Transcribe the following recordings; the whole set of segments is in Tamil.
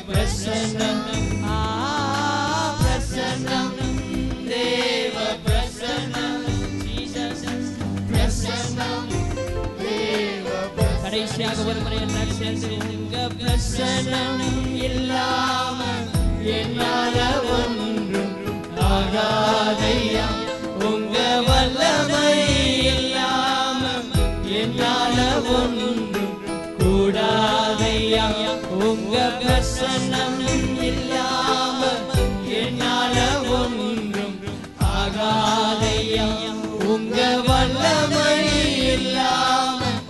பிரசன்னம் பிரசன்னம் தேவ பிரசன்னம் பிரசன்னம் தேவ கடைசியாக ஒரு முறை எல்லாம் சேர்ந்து உங்க பிரசன்னம் இல்லாமல் என்னால ஒன்றும் ஆகாதையா உங்க வல்லமை இல்லாமல் என்னால ஒன்றும் கூடாதையா உங்க பிரசன்னம் இல்லாமல் என்னால ஒன்றும் ஆகாதையா உங்க வல்லமை இல்லாமல்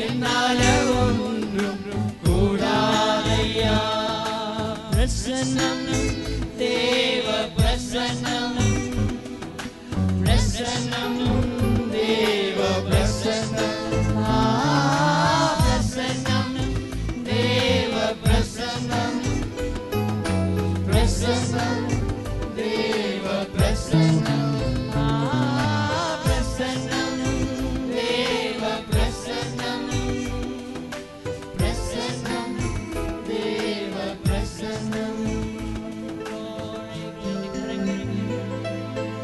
என்னால ஒன்றும் கூடாதையா பிரசன்னம் தேவ பிரசன்னம் பிரசன்னம் தேவ பிரசன்னம் பிரசன்னம் தேவ பிரசன்னம் பிரசன்னம் தேவ பிரசன்னம் பிரசன்னம் தேவ பிரசன்னம் பிரசன்னம் தேவ பிரசன்னம்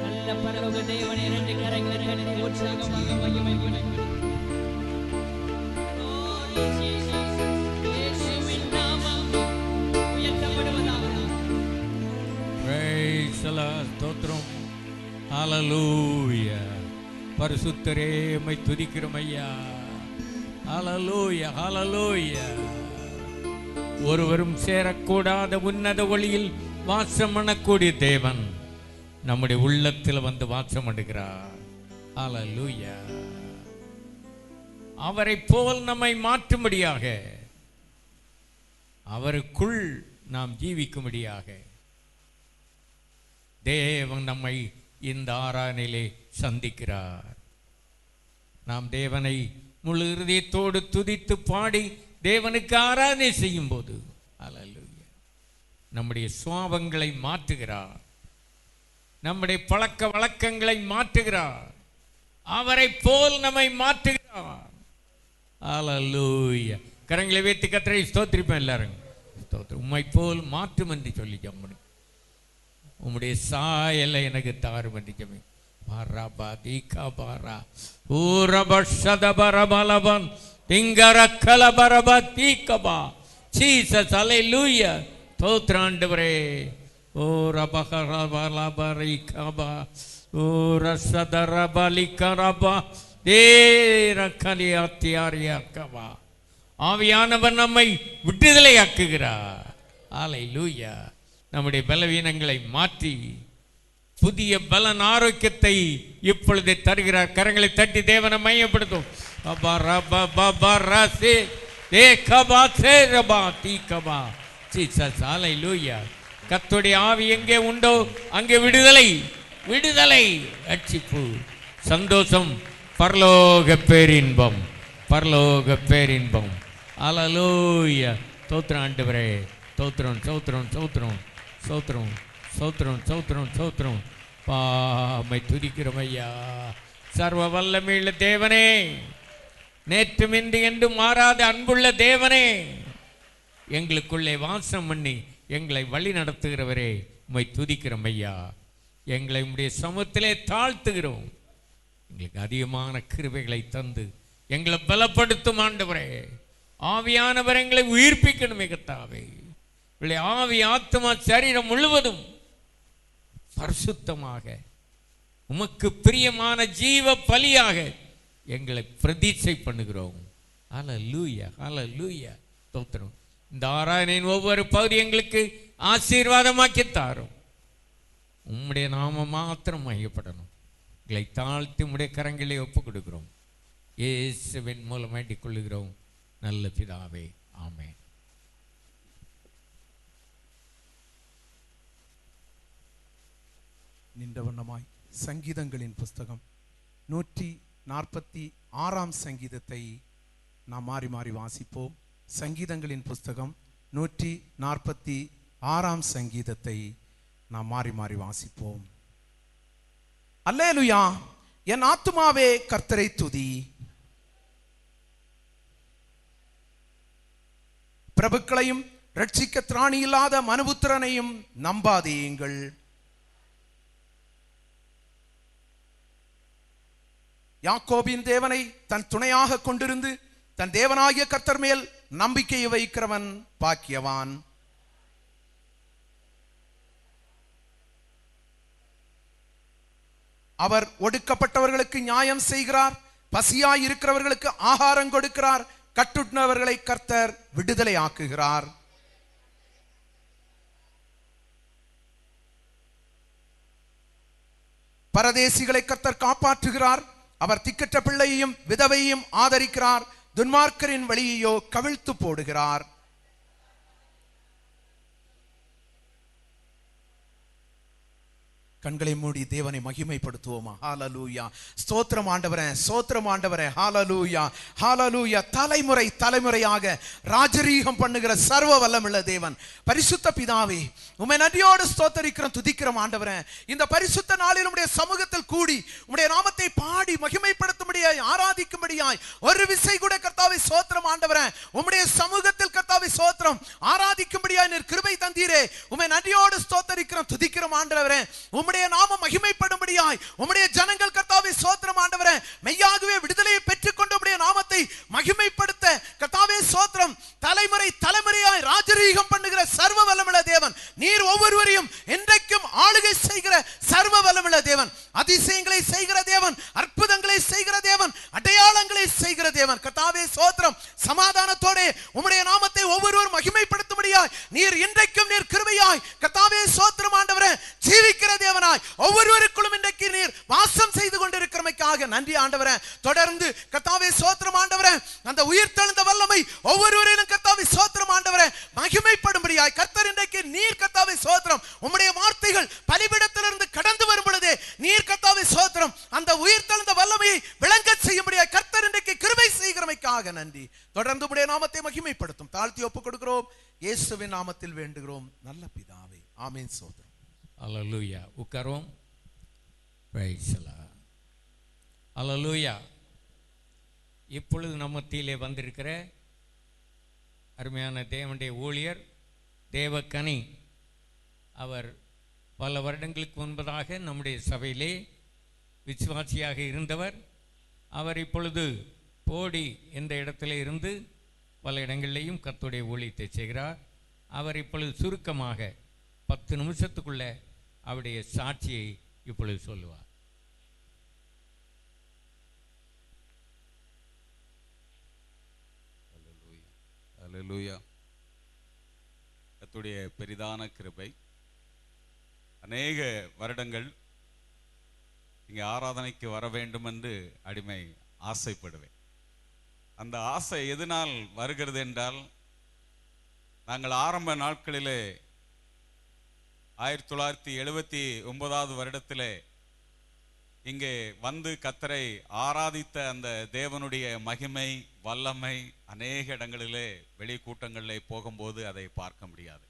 நல்ல பரலோக தேவனே இரண்டு கரங்களை உற்சாகமாக மகிமை ஸ்தோத்திரம். ஹல்லேலூயா. பரிசுத்தரே உம்மை துதிக்கிறோம் ஐயா. ஹல்லேலூயா ஹல்லேலூயா. ஒருவரும் சேரக்கூடாத உன்னத ஒளியில் வாசம் பண்ணக்கூடிய தேவன் நம்முடைய உள்ளத்தில் வந்து வாசம் பண்ணுகிறார். ஹல்லேலூயா. அவரை போல் நம்மை மாற்றும்படியாக அவருக்குள் நாம் ஜீவிக்கும்படியாக தேவன் நம்மை இந்த ஆராதனையிலே சந்திக்கிறார். நாம் தேவனை முழு இருதயத்தோடு துதித்து பாடி தேவனுக்கு ஆராதனை செய்யும் போது ஹல்லேலூயா நம்முடைய சுபாவங்களை மாற்றுகிறார், நம்முடைய பழக்க வழக்கங்களை மாற்றுகிறார், அவரை போல் நம்மை மாற்றுகிறார். ஹல்லேலூயா. கரங்களை வைத்து கர்த்தரை ஸ்தோத்திரிப்போம் எல்லாரும். ஸ்தோத்திரம். உம்மை போல் மாற்றும் என்று சொல்லி ஜெபம். உம்முடைய சாயலை எனக்கு தாரும் என்று ஜெபம். பரபா தீகா பாரா ஊரபஷத பரபலபன் திங்கரக்கல பரபா தீகபா ஜீசஸ் ஹல்லேலூயா. ஸ்தோத்திரம் ஆண்டவரே. ஓ ரபஹரபலபரிகபா ஓ ரசதரபலிகரபா தேரகலியாத்தியாரியாக்கபா. ஆவியானவர் நம்மை விடுதலையாக்குகிறார். ஹல்லேலூயா. நம்முடைய பலவீனங்களை மாற்றி புதிய பலன் ஆரோக்கியத்தை இப்பொழுது தருகிறார். கரங்களை தட்டி தேவனை மையப்படுத்தும். கர்த்தருடைய ஆவி எங்கே உண்டோ அங்கே விடுதலை, விடுதலை, ரட்சிப்பு, சந்தோஷம், பரலோக பேரின்பம், பரலோக பேரின்பம். ஹல்லேலூயா. ஸ்தோத்திரம் ஆண்டவரே. ஸ்தோத்திரம் ஸ்தோத்திரம் ஸ்தோத்திரம் ஸ்தோத்திரம் ஸ்தோத்திரம் ஸ்தோத்திரம் ஸ்தோத்திரம். பாமை துதிக்கிறோம் ஐயா. சர்வ வல்லமையுள்ள தேவனே, நேற்றும் இன்று என்று மாறாத அன்புள்ள தேவனே, எங்களுக்குள்ளே வாசம் பண்ணி எங்களை வழி நடத்துகிறவரே உம்மை துதிக்கிறோம் ஐயா. எங்களை உம்முடைய சமூகத்திலே தாழ்த்துகிறோம். எங்களுக்கு அதிகமான கிருபைகளை தந்து எங்களை பலப்படுத்தும் ஆண்டவரே. ஆவியானவர் எங்களை உயிர்ப்பிக்கணும் கர்த்தாவே. ஆவி ஆத்மா சரீரம் முழுவதும் பரிசுத்தமாக உமக்கு பிரியமான ஜீவ பலியாக எங்களை பிரதிஷ்டை பண்ணுகிறோம். ஹல்லேலூயா ஹல்லேலூயா. ஸ்தோத்திரம். இந்த ஆராதனையின் ஒவ்வொரு பகுதி எங்களுக்கு ஆசீர்வாதமாக்கி தாரும். உம்முடைய நாம மாத்திரம் மையப்படணும். எங்களை தாழ்த்தி உம்முடைய கரங்களை ஒப்புக் கொடுக்கிறோம். இயேசுவின் மூலம் வேண்டிக் கொள்ளுகிறோம் நல்ல பிதாவே. ஆமென். நின்ற வண்ணமாய் சங்கீதங்களின் புஸ்தகம் 146 சங்கீதத்தை நாம் மாறி மாறி வாசிப்போம். சங்கீதங்களின் புஸ்தகம் 146 சங்கீதத்தை நாம் மாறி மாறி வாசிப்போம். அல்லேலூயா. என் ஆத்துமாவே கர்த்தரை துதி. பிரபுக்களையும் ரட்சிக்க திராணி இல்லாத மனுபுத்திரனையும் நம்பாதேயுங்கள். யாக்கோபின் தேவனை தன் துணையாக கொண்டிருந்து தன் தேவனாகிய கர்த்தர் மேல் நம்பிக்கையை வைக்கிறவன் பாக்கியவான். அவர் ஒடுக்கப்பட்டவர்களுக்கு நியாயம் செய்கிறார், பசியாய் இருக்கிறவர்களுக்கு ஆகாரம் கொடுக்கிறார், கட்டுண்டவர்களை கர்த்தர் விடுதலை ஆக்குகிறார். பரதேசிகளை கர்த்தர் காப்பாற்றுகிறார், அவர் திக்கற்ற பிள்ளையையும் விதவையையும் ஆதரிக்கிறார், துன்மார்க்கரின் வழியையோ கவிழ்த்து போடுகிறார். கண்களை மூடி தேவனை மகிமைப்படுத்துவோமா? ஹalleluya. ஸ்தோத்திரம் ஆண்டவரே, ஸ்தோத்திரம் ஆண்டவரே. ஹalleluya, ஹalleluya. தலைமுறை தலைமுறையாக ராஜரீகம் பண்ணுகிற சர்வ வல்லமுள்ள தேவன் பரிசுத்த பிதாவே, உம்மை நன்றியோடு ஸ்தோத்திரிக்கிறோம், துதிக்கிறோம் ஆண்டவரே. இந்த பரிசுத்த நாளில் உம்முடைய சமூகத்தில் கூடி உம்முடைய நாமத்தை பாடி மகிமைப்படுத்தும்படியாய் ஆராதிக்கும்படியாய் ஒரு விசை கூட கர்த்தாவே ஸ்தோத்திரம் ஆண்டவரே. உம்முடைய சமூகத்தில் கர்த்தாவே ஸ்தோத்திரம் ஆராதிக்கும்படியாய் நீர் கிருபை தந்தீரே, உம்மை நன்றியோடு ஸ்தோத்திரிக்கிறோம், துதிக்கிறோம் ஆண்டவரே. உம்முடைய நாமம் மகிமைப்படும்படியாய் உம்முடைய ஜனங்கள் கர்த்தாவே ஸ்தோத்திரம் ஆண்டவரே மெய்யாகவே விடுதலையை பெற்றுக்கொண்டு உம்முடைய நாமத்தை மகிமைப்படுத்த கர்த்தாவே ஸ்தோத்திரம் தலைமுறை தலைமுறையாய் ராஜரீகம் பண்ணுகிற சர்வ வல்லமுள்ள தேவன் நீர் ஒவ்வொருவரையும் என்றைக்கும் ஆளுகை செய்கிற சர்வ வல்லமுள்ள தேவன், அதிசயங்களை செய்கிற தேவன், அற்புதங்களை செய்கிற தேவன், அடையாளங்களை செய்கிற தேவன் கர்த்தாவே ஸ்தோத்திரம். சமாதானத்தோட உம்முடைய நாமத்தை ஒவ்வொருவரும் மகிமைப்படுத்தும்படியாய் நீர் இன்றைக்கும் நீர் கிருபையாய் கர்த்தாவே ஸ்தோத்திரம் ஆண்டவரே ஜீவிக்கிற தேவனாய் ஒவ்வொருவருக்குள்ளும் இன்றைக்கு நீர் வாசம் செய்து கொண்டிருக்கிறமைக்காக நன்றி ஆண்டவரே. தொடர்ந்து கர்த்தாவே ஸ்தோத்திரம் ஆண்டவரே அந்த உயிர்த்தெழுந்த வல்லமை ஒவ்வொருவரையும் கர்த்தாவே ஸ்தோத்திரம் ஆண்டவரே மகிமைப்படும்படியாய் கர்த்தர் இன்றைக்கு நீர் கர்த்தாவே ஸ்தோத்திரம் உம்முடைய வார்த்தைகள் பலிபீடத்திலிருந்து கடந்து வரும் பொழுதே நீர் கர்த்தாவே ஸ்தோத்திரம் அந்த உயிர்த்தெழுந்த வல்லமையை விளங்க செய்யும்படியாய் கர்த்தர் இன்றைக்கு கிருபை செய்கிறமைக்காக நன்றி. தொடர்ந்து உம்முடைய நாமத்தை மகிமைப்படுத்தும் தாழ்த்தி ஒப்புக் கொடுக்கிறோம், இயேசுவின் நாமத்தில் வேண்டுகிறோம் நல்ல பிதாவே, ஆமென். ஸ்தோத்திரம். அல்லேலூயா. உட்காரோம். Praise the Lord. அல்லேலூயா. இப்பொழுது நம்ம மத்தியிலே வந்திருக்கிற அருமையான தேவனுடைய ஊழியர் தேவக்கனி, அவர் பல வருடங்களுக்கு முன்பதாக நம்முடைய சபையிலே விசுவாசியாக இருந்தவர். அவர் இப்பொழுது போடி என்ற இடத்துல இருந்து பல இடங்களிலேயும் கர்த்தருடைய ஊழியத்தை செய்கிறார். அவர் இப்பொழுது சுருக்கமாக 10 நிமிஷத்துக்குள்ள அவருடைய சாட்சியை இப்பொழுது சொல்லுவார். அல்லேலூயா. கர்த்தருடைய பெரிதான கிருபை. அநேக வருடங்கள் இங்கே ஆராதனைக்கு வர வேண்டும் என்று அடிமை ஆசைப்படுவேன். அந்த ஆசை எதனால் வருகிறது என்றால், நாங்கள் ஆரம்ப நாட்களிலே 1979 வருடத்திலே இங்கே வந்து கர்த்தரை ஆராதித்த அந்த தேவனுடைய மகிமை வல்லமை அநேக இடங்களிலே வெளி கூட்டங்களிலே போகும்போது அதை பார்க்க முடியாது.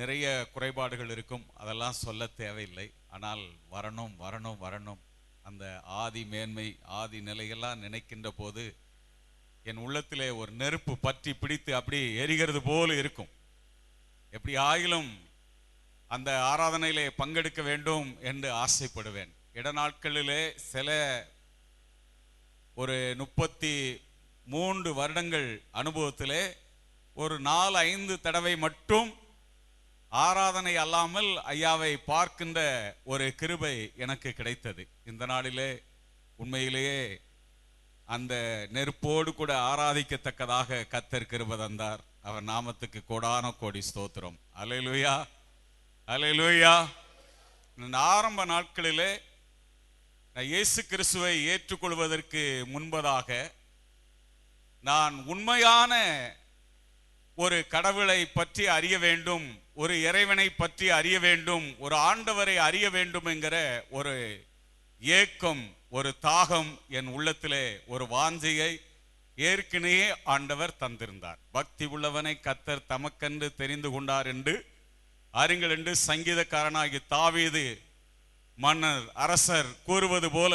நிறைய குறைபாடுகள் இருக்கும், அதெல்லாம் சொல்ல தேவையில்லை. ஆனால் வரணும் வரணும் வரணும் அந்த ஆதி மேன்மை ஆதி நிலையெல்லாம் நினைக்கின்ற போது என் உள்ளத்திலே ஒரு நெருப்பு பற்றி பிடித்து அப்படி எரிகிறது போல இருக்கும். எப்படி ஆகிலும் அந்த ஆராதனையிலே பங்கெடுக்க வேண்டும் என்று ஆசைப்படுவேன். இடநாட்களிலே சில ஒரு 33 வருடங்கள் அனுபவத்திலே ஒரு 4-5 தடவை மட்டும் ஆராதனை அல்லாமல் ஐயாவை பார்க்கின்ற ஒரு கிருபை எனக்கு கிடைத்தது. இந்த நாளிலே உண்மையிலேயே அந்த நெருப்போடு கூட ஆராதிக்கத்தக்கதாக கர்த்தர் கிருபை தந்தார். அவர் நாமத்துக்கு கோடான கோடி ஸ்தோத்திரம். அல்லேலூயா, அல்லேலூயா. இந்த ஆரம்ப நாட்களிலே நான் இயேசு கிறிஸ்துவை ஏற்றுக்கொள்வதற்கு முன்பதாக நான் உண்மையான ஒரு கடவுளை பற்றி அறிய வேண்டும், ஒரு இறைவனை பற்றி அறிய வேண்டும், ஒரு ஆண்டவரை அறிய வேண்டும் என்கிற ஒரு ஏக்கம், ஒரு தாகம் என் உள்ளத்திலே ஒரு வாஞ்சையை ஏற்கனவே ஆண்டவர் தந்திருந்தார். பக்தி உள்ளவனை கர்த்தர் தமக்கென்று தெரிந்து கொண்டார் என்று அறிங்கள் என்று சங்கீதக்காரனாகிய தாவீது மன்னர் அரசர் கூறுவது போல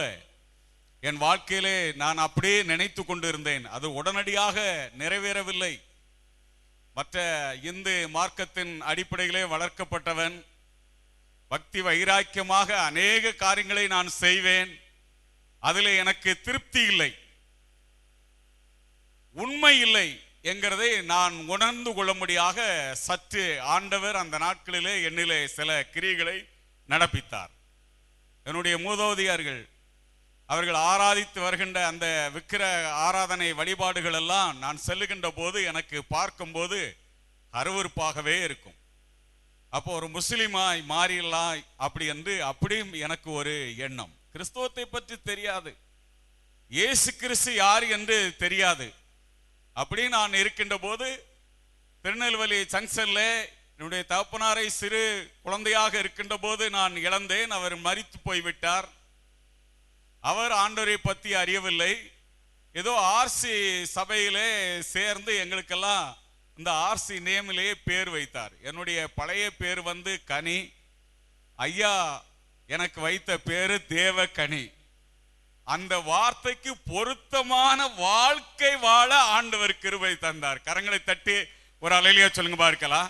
என் வாழ்க்கையிலே நான் அப்படியே நினைத்து கொண்டிருந்தேன். அது உடனடியாக நிறைவேறவில்லை. மற்ற இந்து மார்க்கத்தின் அடிப்படையிலே வளர்க்கப்பட்டவன். பக்தி வைராக்கியமாக அநேக காரியங்களை நான் செய்வேன். அதில் எனக்கு திருப்தி இல்லை, உண்மை இல்லை என்கிறதை நான் உணர்ந்து கொள்ளும்படியாக சற்று ஆண்டவர் அந்த நாட்களிலே என்னிலே சில கிரியைகளை நடப்பித்தார். என்னுடைய மூதோதியார்கள் அவர்கள் ஆராதித்து வருகின்ற அந்த விக்கிர ஆராதனை வழிபாடுகள் எல்லாம் நான் செல்லுகின்ற போது எனக்கு பார்க்கும்போது அருவருப்பாகவே இருக்கும். அப்போ ஒரு முஸ்லிமாய் மாறிடலாம் அப்படி என்று அப்படியும் எனக்கு ஒரு எண்ணம். கிறிஸ்துவத்தை பற்றி தெரியாது, இயேசு கிறிஸ்து யார் என்று தெரியாது. அப்படி நான் இருக்கின்ற போது திருநெல்வேலி ஜங்ஷன்ல என்னுடைய தகப்பனாரை சிறு குழந்தையாக இருக்கின்ற போது நான் இழந்தேன். அவர் மரித்து போய்விட்டார். அவர் ஆண்டவரை பற்றி அறியவில்லை. ஏதோ ஆர்சி சபையிலே சேர்ந்து எங்களுக்கெல்லாம் இந்த ஆர்சி நேமிலேயே பேர் வைத்தார். என்னுடைய பழைய பேர் கனி. ஐயா எனக்கு வைத்த பேரு தேவகனி. அந்த வார்த்தைக்கு பொருத்தமான வாழ்க்கை வாழ ஆண்டவர் கிருபை தந்தார். கரங்களை தட்டி ஒரு அல்லேலூயா சொல்லுங்க பார்க்கலாம்.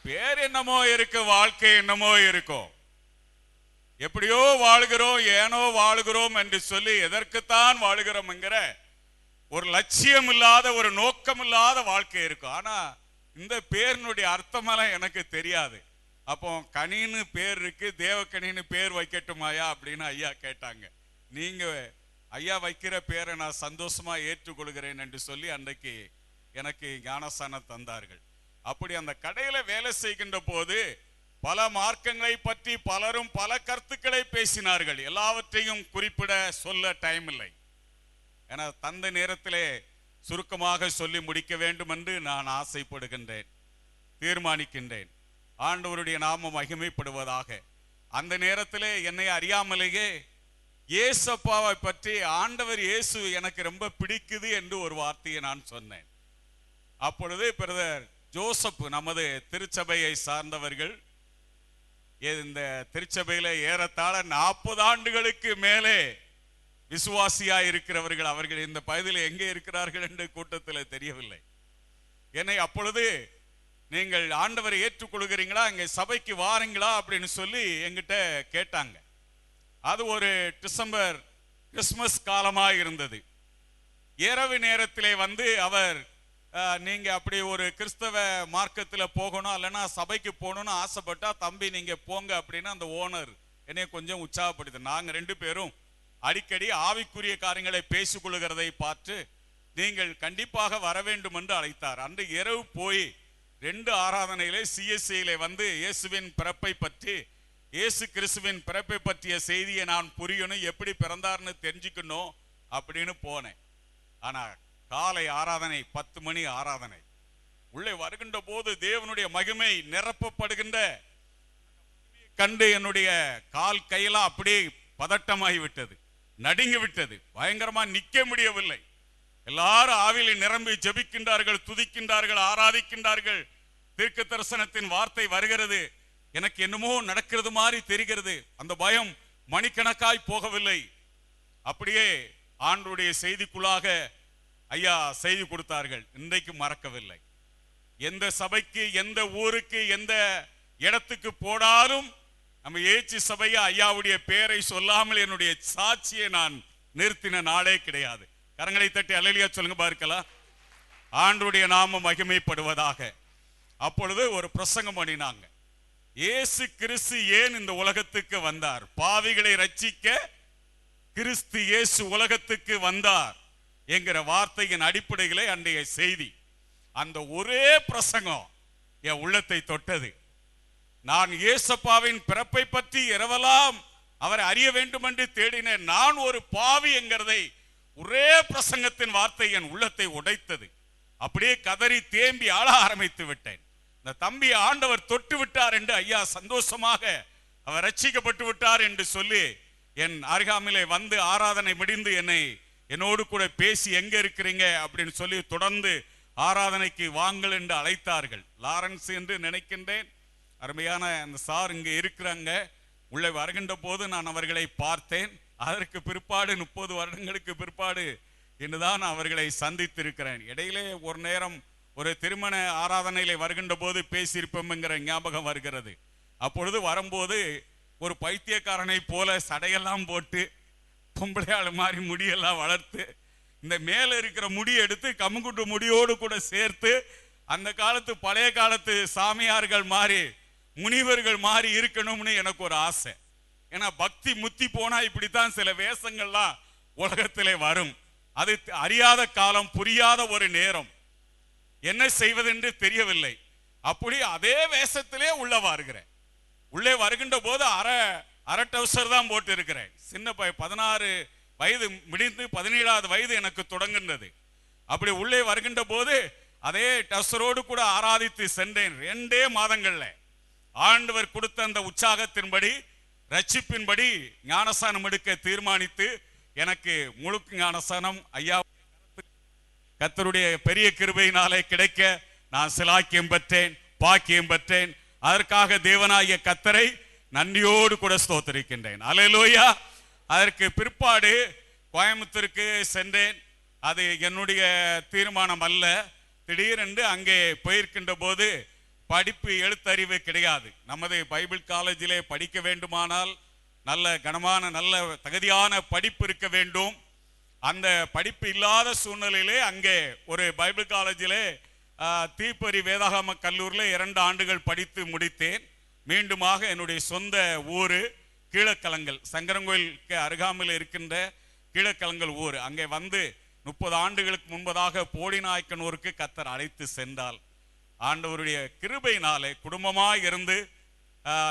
பேர் என்னமோ இருக்கு, வாழ்க்கை என்னமோ இருக்கும். எப்படியோ வாழ்கிறோம், ஏனோ வாழ்கிறோம் என்று சொல்லி எதற்குத்தான் வாழ்கிறோம் என்கிற ஒரு லட்சியம் இல்லாத, ஒரு நோக்கம் இல்லாத வாழ்க்கை இருக்கும். ஆனா இந்த பேரினுடைய அர்த்தமெல்லாம் எனக்கு தெரியாது. அப்போ கனின்னு பேர் இருக்கு, தேவக்கனின்னு பேர் வைக்கட்டுமாயா அப்படின்னு ஐயா கேட்டாங்க. நீங்க ஐயா வைக்கிற பேரை நான் சந்தோஷமா ஏற்றுக்கொள்கிறேன் என்று சொல்லி அன்றைக்கு எனக்கு ஞானஸ்தானம் தந்தார்கள். அப்படி அந்த கடையில வேலை செய்கின்ற போது பல மார்க்கங்களை பற்றி பலரும் பல கருத்துக்களை பேசினார்கள். எல்லாவற்றையும் குறிப்பிட சொல்ல டைம் இல்லை. என தந்த நேரத்திலே சுருக்கமாக சொல்லி முடிக்க வேண்டும் என்று நான் ஆசைப்படுகின்றேன், தீர்மானிக்கின்றேன். ஆண்டவருடைய நாமம் மகிமைப்படுவதாக. அந்த நேரத்திலே என்னை அறியாமலேயே இயேசப்பாவை பற்றி ஆண்டவர் இயேசு எனக்கு ரொம்ப பிடிக்குது என்று ஒரு வார்த்தையை நான் சொன்னேன். அப்பொழுது பிரதர் ஜோசப் நமது திருச்சபையை சார்ந்தவர்கள், இந்த திருச்சபையில ஏறத்தாழ 40 ஆண்டுகளுக்கு மேலே விசுவாசியா இருக்கிறவர்கள், அவர்கள் இந்த பகுதியில் எங்கே இருக்கிறார்கள் என்று கூட்டத்தில் தெரியவில்லை. என்னை அப்பொழுது நீங்கள் ஆண்டவரை ஏற்றுக்கொள்கிறீங்களா, இங்க சபைக்கு வாருங்களா அப்படின்னு சொல்லி என்கிட்ட கேட்டாங்க. அது ஒரு டிசம்பர் கிறிஸ்துமஸ் காலமாக இருந்தது. இரவு நேரத்திலே அவர் நீங்க அப்படி ஒரு கிறிஸ்தவ மார்க்கத்தில் போகணும், இல்லைன்னா சபைக்கு போகணும்னு ஆசைப்பட்டா தம்பி நீங்க போங்க அப்படின்னு அந்த ஓனர் என்னை கொஞ்சம் உற்சாகப்படுத்த. நாங்க 2 பேரும் அடிக்கடி ஆவிக்குரிய காரியங்களை பேசிக்கொள்கிறதை பார்த்து நீங்கள் கண்டிப்பாக வர வேண்டும் என்று அழைத்தார். அன்று இரவு போய் 2 ஆராதனையிலே சிஎஸ்சியிலே இயேசுவின் பிறப்பை பற்றி, இயேசு கிறிஸ்துவின் பிறப்பை பற்றிய செய்தியை நான் புரியணும், எப்படி பிறந்தார்னு தெரிஞ்சுக்கணும் அப்படின்னு போனேன். ஆனா காலை ஆராதனை 10 மணி ஆராதனை. உள்ளே வருகின்ற போது தேவனுடைய மகிமை நிரப்பப்படுகின்ற கண்டு என்னுடைய கால் கையெல்லாம் அப்படியே பதட்டமாகி விட்டது, நடுங்கி விட்டது. பயங்கரமா நிக்க முடியவில்லை. எல்லாரும் ஆவியிலே நிரம்பி ஜெபிக்கின்றார்கள், துதிக்கின்றார்கள், ஆராதிக்கின்றார்கள். தீர்க்க தரிசனத்தின் வார்த்தை வருகிறது. எனக்கு என்னமோ நடக்கிறது மாதிரி தெரிகிறது. அந்த பயம் மணிக்கணக்காய் போகவில்லை. அப்படியே ஆண்டவருடைய செய்திக்குள்ளாக ஐயா செய்தி கொடுத்தார்கள். இன்றைக்கு மறக்கவில்லை. எந்த சபைக்கு, எந்த ஊருக்கு, எந்த இடத்துக்கு போனாலும் நம்ம ஏச்சி சபைய ஐயாவுடைய பெயரை சொல்லாமல் என்னுடைய சாட்சியை நான் நிறுத்தின நாளே கிடையாது. கரங்களை தட்டி அல்லேலூயா சொல்லுங்க பார்க்கலாம். ஆண்டவருடைய நாமம் மகிமைப்படுவதாக. அப்பொழுது ஒரு பிரசங்கம் பண்ணினாங்க. இயேசு கிறிஸ்து ஏன் இந்த உலகத்துக்கு வந்தார், பாவிகளை ரட்சிக்க கிறிஸ்து இயேசு உலகத்துக்கு வந்தார் என்கிற வார்த்தையின் அடிப்படையிலே அன்றைய செய்தி. அந்த ஒரே பிரசங்கம் என் உள்ளத்தை தொட்டது. நான் இயேசப்பாவின் பிறப்பை பற்றி இரவலாம் அவரை அறிய வேண்டும் என்று தேடினேன். நான் ஒரு பாவி என்கிறதை ஒரே பிரசங்கத்தின் வார்த்தை என் உள்ளத்தை உடைத்தது. அப்படியே கதறி தேம்பி ஆள ஆரம்பித்து விட்டேன். இந்த தம்பி ஆண்டவர் தொட்டு விட்டார் என்று ஐயா சந்தோஷமாக அவர் ரட்சிக்கப்பட்டு விட்டார் என்று சொல்லி என் அருகாமையிலே ஆராதனை முடிந்து என்னோடு கூட பேசி எங்க இருக்கிறீங்க அப்படின்னு சொல்லி தொடர்ந்து ஆராதனைக்கு வாங்கள் என்று அழைத்தார்கள். லாரன்ஸ் என்று நினைக்கின்றேன். அருமையான அந்த சார் இங்க இருக்கிறாங்க. உள்ளே வருகின்ற போது நான் அவர்களை பார்த்தேன். அதற்கு பிற்பாடு 30 வருடங்களுக்கு பிற்பாடு என்றுதான் அவர்களை சந்தித்திருக்கிறேன். இடையிலே ஒரு நேரம் ஒரு திருமண ஆராதனையில வருகின்ற போது பேசியிருப்போம்ங்கிற ஞாபகம் வருகிறது. அப்பொழுது வரும்போது ஒரு பைத்தியக்காரனை போல சடையெல்லாம் போட்டு பொம்பளையாள் மாதிரி முடியெல்லாம் வளர்த்து இந்த மேல இருக்கிற முடியை எடுத்து கமுகுட்டு முடியோடு கூட சேர்த்து அந்த காலத்து பழைய காலத்து சாமியார்கள் மாதிரி முனிவர்கள் மாதிரி இருக்கணும்னு எனக்கு ஒரு ஆசை. ஏன்னா பக்தி முத்தி போனா இப்படித்தான் சில வேஷங்கள்லாம் உலகத்திலே வரும். அது அறியாத காலம், புரியாத ஒரு நேரம், என்ன செய்வதென்று தெரியவில்லை. அப்படி அதே வேஷத்திலே உள்ள வருகிறேன். உள்ளே வருகின்ற போது அரை டவுசர் தான் போட்டு இருக்கிறேன். சின்ன 16 வயது முடிந்து 17வது வயது எனக்கு தொடங்குகிறது. அப்படி உள்ளே வருகின்ற போது அதே டவுசரோடு கூட ஆராதித்து சென்றேன். 2 மாதங்கள்ல ஆண்டவர் கொடுத்த அந்த உற்சாகத்தின்படி, ரட்சிப்பின்படி ஞானஸ்நானம் எடுக்க தீர்மானித்து எனக்கு முழு ஞானஸ்நானம் ஐயா கர்த்தருடைய பெரிய கிருபையினாலே கிடைக்க நான் சிலாக்கியம் பெற்றேன், பாக்கியம் பெற்றேன். அதற்காக தேவனாகிய கர்த்தரை நன்றியோடு கூட ஸ்தோத்திரிக்கின்றேன். அல்லேலூயா. அதற்கு பிற்பாடு கோயம்புத்தூருக்கு சென்றேன். அது என்னுடைய தீர்மானம் அல்ல. திடீரென்று அங்கே போயிருக்கின்ற போது படிப்பு எழுத்தறிவு கிடையாது. நமது பைபிள் காலேஜிலே படிக்க வேண்டுமானால் நல்ல கனமான நல்ல தகுதியான படிப்பு இருக்க வேண்டும். அந்த படிப்பு இல்லாத சூழ்நிலையிலே அங்கே ஒரு பைபிள் காலேஜிலே தீப்பறி வேதாகம கல்லூரியில் 2 ஆண்டுகள் படித்து முடித்தேன். மீண்டுமாக என்னுடைய சொந்த ஊர் கீழக்கலங்கல், சங்கரங்கோயிலுக்கு அருகாமையில் இருக்கின்ற கீழக்கலங்கல் ஊர், அங்கே வந்து 30 ஆண்டுகளுக்கு முன்பதாக போடிநாயக்கனூருக்கு கர்த்தர் அழைத்து சென்றால் ஆண்டவருடைய கிருபையினாலே குடும்பமாய் இருந்து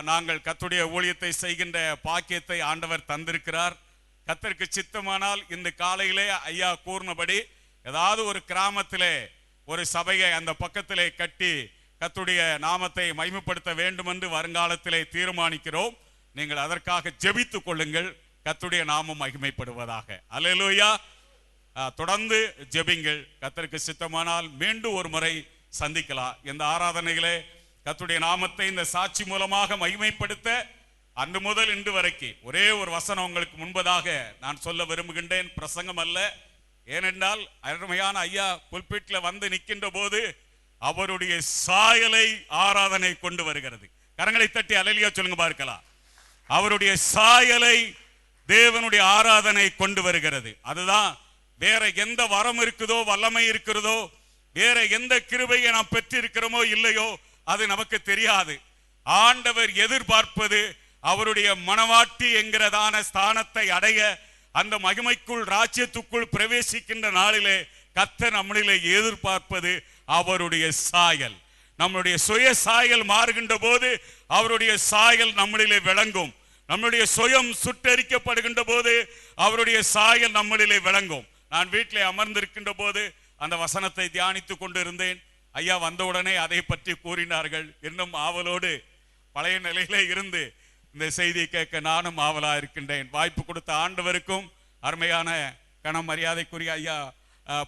நாங்கள் கர்த்தருடைய ஊழியத்தை செய்கின்ற பாக்கியத்தை ஆண்டவர் தந்திருக்கிறார். கர்த்தருக்கு சித்தமானால் இந்த காலையிலே ஐயா கூர்ந்தபடி ஏதாவது ஒரு கிராமத்திலே ஒரு சபையை அந்த பக்கத்திலே கட்டி கர்த்தருடைய நாமத்தை மகிமைப்படுத்த வேண்டும் என்று வருங்காலத்திலே தீர்மானிக்கிறோம். நீங்கள் அதற்காக ஜெபித்துக் கொள்ளுங்கள். கர்த்தருடைய நாமம் மகிமைப்படுவதாக. அல்லேலூயா. தொடர்ந்து ஜெபிங்கள். கர்த்தருக்கு சித்தமானால் மீண்டும் ஒரு முறை சந்திக்கலாம். இந்த ஆராதனைகளே கர்த்தருடைய நாமத்தை இந்த சாட்சி மூலமாக மகிமைப்படுத்த அன்று முதல் இன்று வரைக்கும் ஒரே ஒரு வசனம் உங்களுக்கு முன்பதாக நான் சொல்ல விரும்புகின்றேன். பிரசங்கம் அல்ல. ஏனென்றால் அருமையான ஐயா புல்பிட்ல வந்து நிற்கின்ற போது அவருடைய சாயலை ஆராதனை கொண்டு வருகிறது. கரங்களை தட்டி அல்லேலூயா சொல்லுங்க பார்க்கலாம். அவருடைய சாயலை தேவனுடைய ஆராதனை கொண்டு வருகிறது. அதுதான். வேற எந்த வரம் இருக்குதோ, வல்லமை இருக்கிறதோ, வேற எந்த கிருபையை நாம் பெற்றிருக்கிறோமோ இல்லையோ அது நமக்கு தெரியாது. ஆண்டவர் எதிர்பார்ப்பது அவருடைய மனவாட்டி என்கிறதான ஸ்தானத்தை அடைய, அந்த மகிமைக்குள் ராஜ்யத்துக்குள் பிரவேசிக்கின்ற நாளிலே கர்த்தர் நம்மிலே எதிர்பார்ப்பது அவருடைய சாயல். நம்முடைய சுய சாயல் மாறுகின்ற போது அவருடைய சாயல் நம்மிலே விளங்கும். நம்முடைய சுயம் சுட்டரிக்கப்படுகின்ற போது அவருடைய சாயல் நம்மிலே விளங்கும். நான் வீட்டிலே அமர்ந்திருக்கின்ற போது அந்த வசனத்தை தியானித்துக் கொண்டிருந்தேன். ஐயா வந்தவுடனே அதை பற்றி கூறினார்கள். இன்னும் ஆவலோடு பழைய நிலையிலே இருந்து இந்த செய்தியை கேட்க நானும் ஆவலா இருக்கின்றேன். வாய்ப்பு கொடுத்த ஆண்டவருக்கும் அருமையான கனம் மரியாதைக்குரிய ஐயா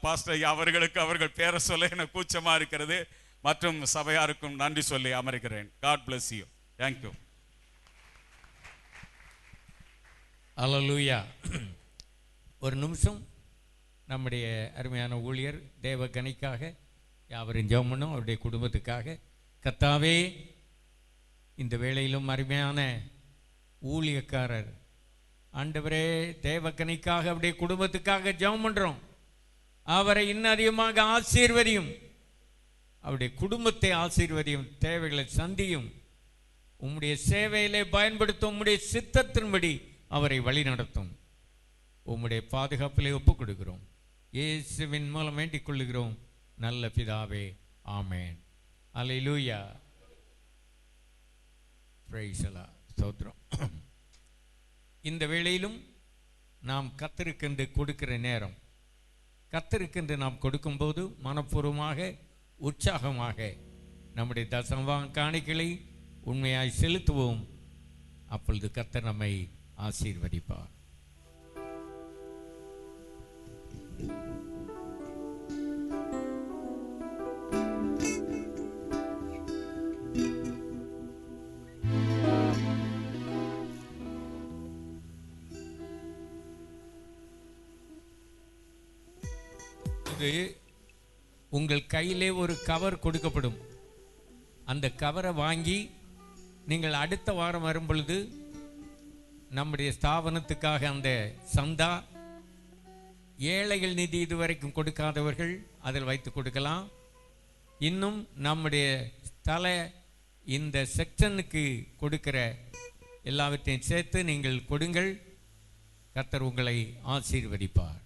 பாஸ்டர் ஐயா அவர்களுக்கு அவர்கள் பேர சொல்ல எனக்கு கூச்சமா இருக்கிறது. மற்றும் சபையாருக்கும் நன்றி சொல்லி அமர்கிறேன். God bless you. Thank you. அல்லேலூயா. ஒரு நிமிஷம் நம்முடைய அருமையான ஊழியர் தேவ கனிக்காக யாவரும் ஜெபம் பண்ணும். அவருடைய குடும்பத்துக்காக கர்த்தாவே, இந்த வேளையிலும் அருமையான ஊழியக்காரர் ஆண்டவரே தேவக்கனிக்காக அவருடைய குடும்பத்துக்காக ஜெபம் பண்றோம். அவரை இன்னும் அதிகமாக ஆசீர்வதியும், அவருடைய குடும்பத்தை ஆசீர்வதியும், தேவைகளை சந்தியும், உம்முடைய சேவையிலே பயன்படுத்தும், உம்முடைய சித்தத்தின்படி அவரை வழி நடத்தும். உம்முடைய பாதுகாப்பிலே ஒப்புக் கொடுக்கிறோம். இயேசுவின் மூலம் வேண்டிக் கொள்ளுகிறோம் நல்ல பிதாவே. ஆமென். அல்லேலூயா. Praise the Lord. ஸ்தோத்திரம். இந்த வேளையிலும் நாம் கர்த்தருக்கென்று கொடுக்கிற நேரம், கர்த்தருக்கென்று நாம் கொடுக்கும்போது மனப்பூர்வமாக உற்சாகமாக நம்முடைய தசமபாக காணிக்கைகளை உண்மையாய் செலுத்துவோம். அப்பொழுது கர்த்தர் நம்மை ஆசீர்வதிப்பார். இது உங்கள் கையிலே ஒரு கவர் கொடுக்கப்படும். அந்த கவரை வாங்கி நீங்கள் அடுத்த வாரம் வரும் பொழுது நம்முடைய ஸ்தாபனத்துக்காக அந்த சந்தா, ஏழைகள் நிதி இதுவரைக்கும் கொடுக்காதவர்கள் அதில் வைத்து கொடுக்கலாம். இன்னும் நம்முடைய இந்த செக்ஷனுக்கு கொடுக்கிற எல்லாவற்றையும் சேர்த்து நீங்கள் கொடுங்கள். கர்த்தர் உங்களை ஆசீர்வதிப்பார்.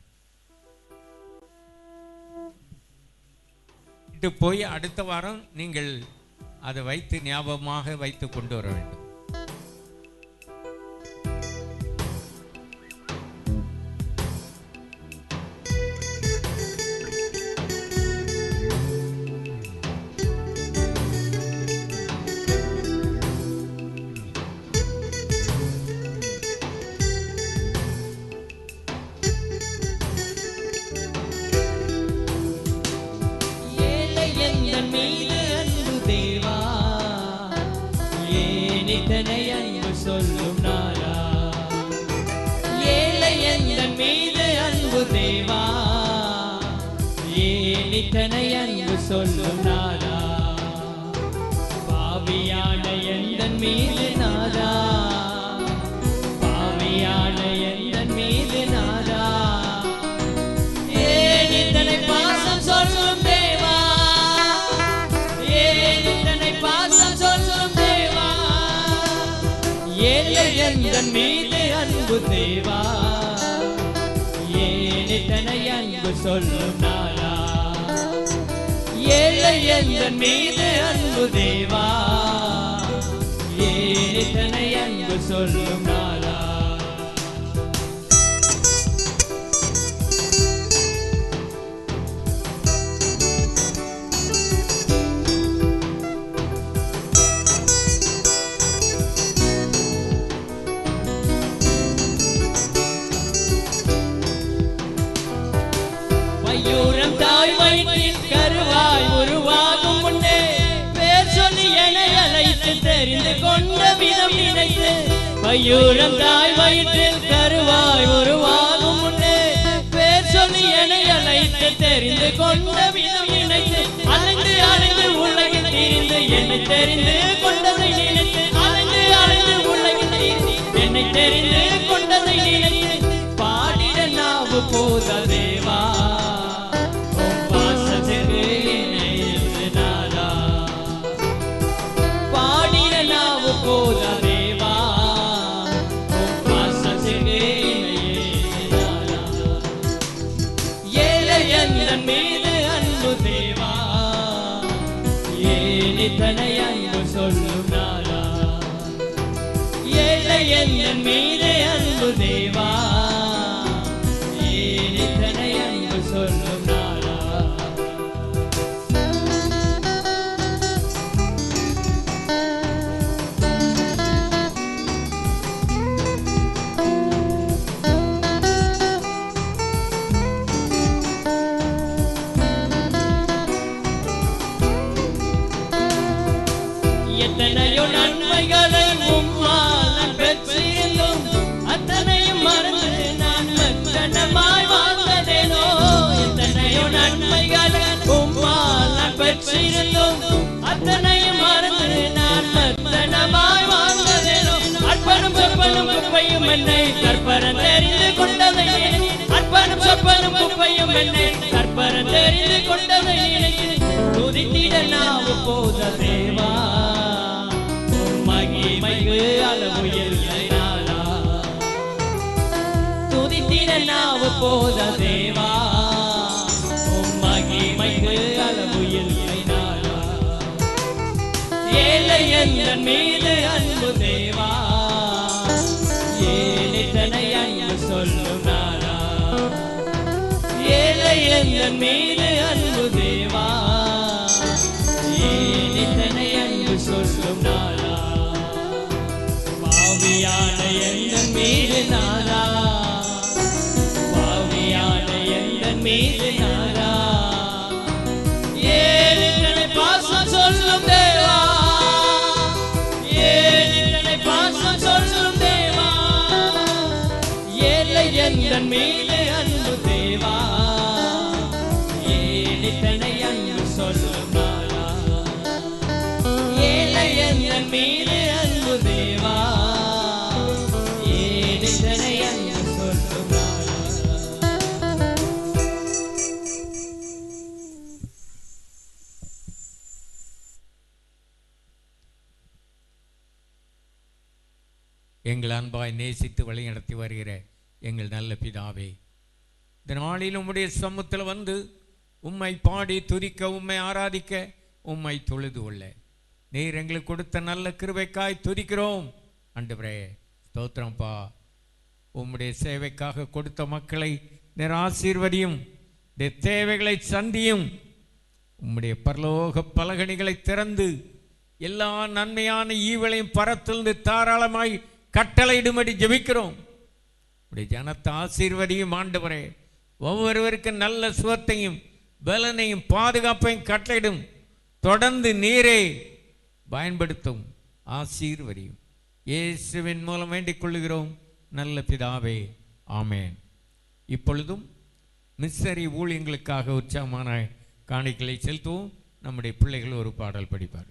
போய் அடுத்த வாரம் நீங்கள் அதை வைத்து ஞாபகமாக வைத்து கொண்டு வர வேண்டும். சொல்லும் நாரா, ஏழை எந்தன் மீது அன்பு தேவா, ஏனித்தனை அன்பு சொல்லும் நாரா, பாவியான எந்தன் மீது நாரா, பாவியான எந்தன் மீது நாரா, ஏனித்தனை பாசம் சொல்லும் தேவா, ஏனித்தனை பாசம் சொல்லும் தேவா, ஏழை எந்தன் மீது அன்பு தேவா, ஏனித்தனை அன்பு சொல்லும் நாரா, ஏழை எந்தன் மீது அன்பு தேவா, ஏனித்தனை அன்பு சொல்லும் நாரா. யூரம் தாய் வயிற்றில் கருவாய் உருவாகும் முன்னே பேர் சொல்லி என்னை அழைத்து தெரிந்து கொண்ட விதம் நினைத்து, பையூரம் தாய் வயிற்றில் கருவாய் உருவாகும் முன்னே பேர் சொல்லி என்னை அழைத்து தெரிந்து கொண்ட விதம் நினைத்து, அலைந்து அலைந்து உலகில் திரிந்து என்னை தெரிந்து கொண்டதை நினைத்து, அலைந்து அலைந்து உலகில் திரிந்து என்னை தெரிந்து கொண்டதை நினைத்து, பாடிட நாவு போத தேவா, ஏனித்தனை அன்பு சொல்லும் நாரா, ஏழை எந்தன் மீது அன்பு தேவா, ஏனித்தனை அன்பு சொல்லும் நாரா. எத்தனையோ நன்மைகளை உம்மால் நான் பெற்றிருந்தும் அத்தனையும் மறந்து நான் மெத்தனமாய் வாழ்ந்ததேனோ, எத்தனையோ நன்மைகளை உம்மால் நான் பெற்றிருந்தும் அத்தனையும் மறந்து நான் மெத்தனமாய் வாழ்ந்ததேனோ, அற்பனும் சொற்பனும் குப்பையும் என்னை கற்பரன் தெரிந்து கொண்டதை, அற்பனும் சொற்பனும் குப்பையும் என்னை கற்பரன் தெரிந்து கொண்டதை நினைத்து, துதித்திட நாவு போத தேவா, மகிமைக்கு அளவு இல்லை நாளா, துதித்திட நாவு போத தேவா, மகிமைக்கு அளவு இல்லை நாளா, ஏழை எந்தன் மீது அன்பு தேவா, ஏனித்தனை அன்பு சொல்லும் நாளா, ஏழை எந்தன் மீது அன்பு தேவா, ஏனித்தனை அன்பு சொல்லும் நாளா, பாவியான எந்தன் மீது நாரா, பாவியான எந்தன் மீது நாரா, ஏனித்தனை பாசம் சொல்லும் தேவா, ஏனித்தனை பாசம் சொல்லும் தேவா, ஏழை எந்தன் மீது அன்பு தேவா, ஏனித்தனை அன்பு எங்கள் அன்பாய் நேசித்து வழிநடத்தி வருகிற எங்கள் நல்ல பிதாவே, இந்த நாளில் உம்முடைய சமூகத்தில் வந்து உம்மை பாடி துதிக்க, உம்மை ஆராதிக்க, உம்மை தொழுது கொள்ள நீர் எங்களுக்கு கொடுத்த நல்ல கிருபைக்காய் துதிக்கிறோம். ஆண்டவரே ஸ்தோத்திரம்ப்பா. உம்முடைய சேவைக்காக கொடுத்த மக்களை நீர் ஆசீர்வதியும், தேவைகளை சந்தியும். உம்முடைய பரலோக பலகணிகளை திறந்து எல்லா நன்மையான ஈவளையும் பரத்திலிருந்து தாராளமாய் கட்டளையிடும்படி ஜெபிக்கிறோம். உடைய ஜனத்தை ஆசீர்வதியும் ஆண்டவரே. ஒவ்வொருவருக்கும் நல்ல சுகத்தையும் பலனையும் பாதுகாப்பையும் கட்டளையிடும். தொடர்ந்து நீரே பயன்படுத்தும், ஆசீர்வதியும். இயேசுவின் மூலம் வேண்டிக் கொள்ளுகிறோம் நல்ல பிதாவே, ஆமேன். இப்பொழுதும் மிஸ்ஸரி ஊழியங்களுக்காக உற்சாகமான காணிக்கைகளை செலுத்துவோம். நம்முடைய பிள்ளைகள் ஒரு பாடல் படிப்பார்.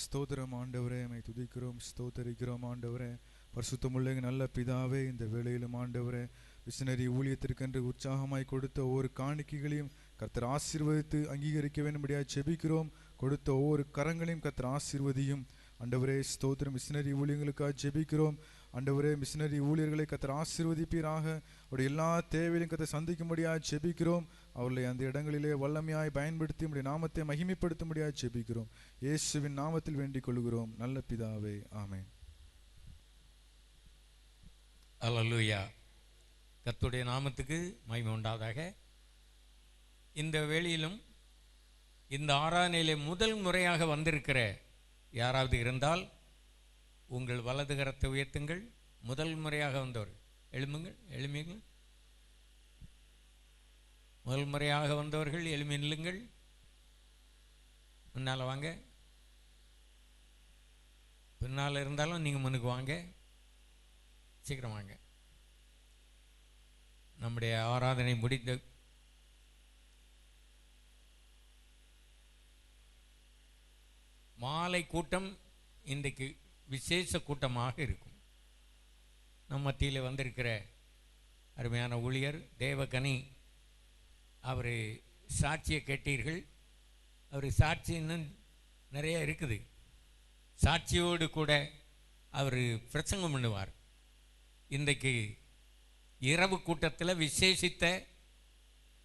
ஸ்தோத்திரம் ஆண்டவரே, உம்மை துதிக்கிறோம், ஸ்தோத்தரிக்கிறோம் ஆண்டவரே. பரிசுத்தமுள்ள நல்ல பிதாவே, இந்த வேளையிலும் ஆண்டவரே மிஷனரி ஊழியத்திற்கென்று உற்சாகமாய் கொடுத்த ஒவ்வொரு காணிக்கைகளையும் கர்த்தர் ஆசீர்வதித்து அங்கீகரிக்க வேண்டும்படியாக ஜெபிக்கிறோம். கொடுத்த ஒவ்வொரு கரங்களையும் கர்த்தர் ஆசீர்வதியும் ஆண்டவரே. ஸ்தோத்திரம். மிஷனரி ஊழியங்களுக்காக ஜெபிக்கிறோம் ஆண்டவரே. மிஷனரி ஊழியர்களை கர்த்தர் ஆசீர்வதிப்பீராக. அவருடைய எல்லா தேவையிலும் கர்த்தர் சந்திக்கும்படியாக ஜெபிக்கிறோம். அவர்களை அந்த இடங்களிலே வல்லமையாய் பயன்படுத்தி உம்முடைய நாமத்தை மகிமைப்படுத்தும்படியாக ஜெபிக்கிறோம். இயேசுவின் நாமத்தில் வேண்டிக் கொள்கிறோம் நல்ல பிதாவே, ஆமென். அல்லேலூயா. கர்த்தருடைய நாமத்துக்கு மகிமை உண்டாவதாக. இந்த வேளையிலும் இந்த ஆராதனையிலே முதல் முறையாக வந்திருக்கிற யாராவது இருந்தால் உங்கள் வலது கரத்தை உயர்த்துங்கள். முதல் முறையாக வந்தவர் எழும்புங்கள், எழுமியுங்கள். முதல் முறையாக வந்தவர்கள் எழுமி நில்லுங்கள். முன்னால் வாங்க. பின்னால் இருந்தாலும் நீங்கள் முன்னுக்கு வாங்க. சீக்கிரம் வாங்க. நம்முடைய ஆராதனை முடிந்த மாலை கூட்டம் இன்றைக்கு விசேஷ கூட்டமாக இருக்கும். நம் மத்தியில் வந்திருக்கிற அருமையான ஊழியர் தேவகனி, அவர் சாட்சியை கேட்டீர்கள். அவர் சாட்சி இன்னும் நிறைய இருக்குது. சாட்சியோடு கூட அவர் பிரசங்கம் பண்ணுவார். இன்றைக்கு இரவு கூட்டத்தில் விசேஷித்த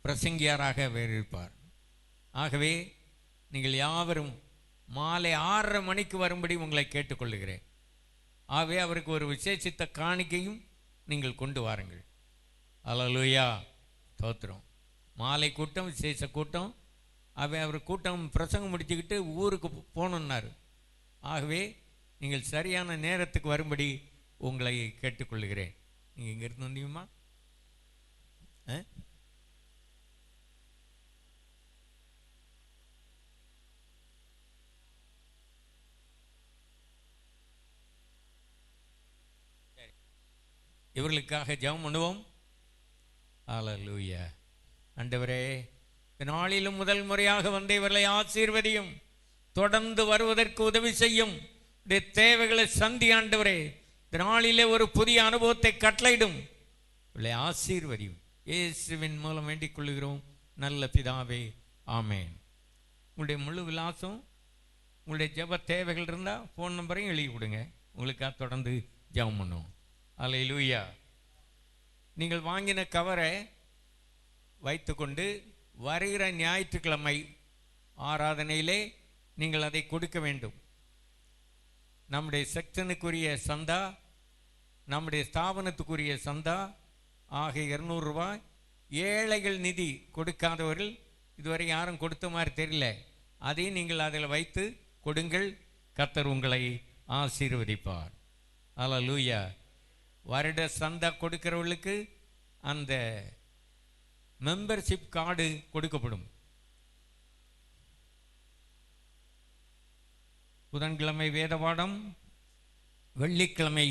பிரசங்கியாராக அவர் இருப்பார். ஆகவே நீங்கள் யாவரும் மாலை 6:30 மணிக்கு வரும்படி உங்களை கேட்டுக்கொள்ளுகிறேன். ஆகவே அவருக்கு ஒரு விசேஷித்த காணிக்கையும் நீங்கள் கொண்டு வாருங்கள். அல்லேலூயா, ஸ்தோத்திரம். மாலை கூட்டம் விசேஷ கூட்டம். அவர் கூட்டம் பிரசங்கம் முடிச்சுக்கிட்டு ஊருக்கு போகணுன்னார். ஆகவே நீங்கள் சரியான நேரத்துக்கு வரும்படி உங்களை கேட்டுக்கொள்ளுகிறேன். நீங்கள் இங்கேருந்து வந்தீங்கம்மா? இவர்களுக்காக ஜெபம் பண்ணுவோம். அல்லேலூயா. ஆண்டவரே, இந்த நாளிலும் முதல் முறையாக வந்த இவர்களை ஆசீர்வதியும், தொடர்ந்து வருவதற்கு உதவி செய்யும். தேவைகளை சந்தி ஆண்டவரே. இந்த நாளிலே ஒரு புதிய அனுபவத்தை கட்டளையிடும். இவர்களை ஆசீர்வதியும். இயேசுவின் மூலம் வேண்டிக் கொள்கிறோம் நல்ல பிதாவே, ஆமேன். உங்களுடைய முழு விலாசம், உங்களுடைய ஜெப தேவைகள் இருந்தால் ஃபோன் நம்பரையும் எழுதி கொடுங்க. உங்களுக்காக தொடர்ந்து ஜெபம் பண்ணுவோம். அல்லேலூயா. நீங்கள் வாங்கின கவரை வைத்துக்கொண்டு வருகிற ஞாயிற்றுக்கிழமை ஆராதனையிலே நீங்கள் அதை கொடுக்க வேண்டும். நம்முடைய செக்ஷனுக்குரிய சந்தா, நம்முடைய ஸ்தாபனத்துக்குரிய சந்தா ஆக 200 ரூபாய். ஏழைகள் நிதி கொடுக்காதவர்கள் இதுவரை யாரும் கொடுத்த மாதிரி தெரியல, அதையும் நீங்கள் அதில் வைத்து கொடுங்கள். கர்த்தர் உங்களை ஆசீர்வதிப்பார். அல்லேலூயா. வருட சந்தா கொடுக்கிறவர்களுக்கு அந்த மெம்பர்ஷிப் கார்டு கொடுக்கப்படும். புதன்கிழமை வேத பாடம், வெள்ளிக்கிழமை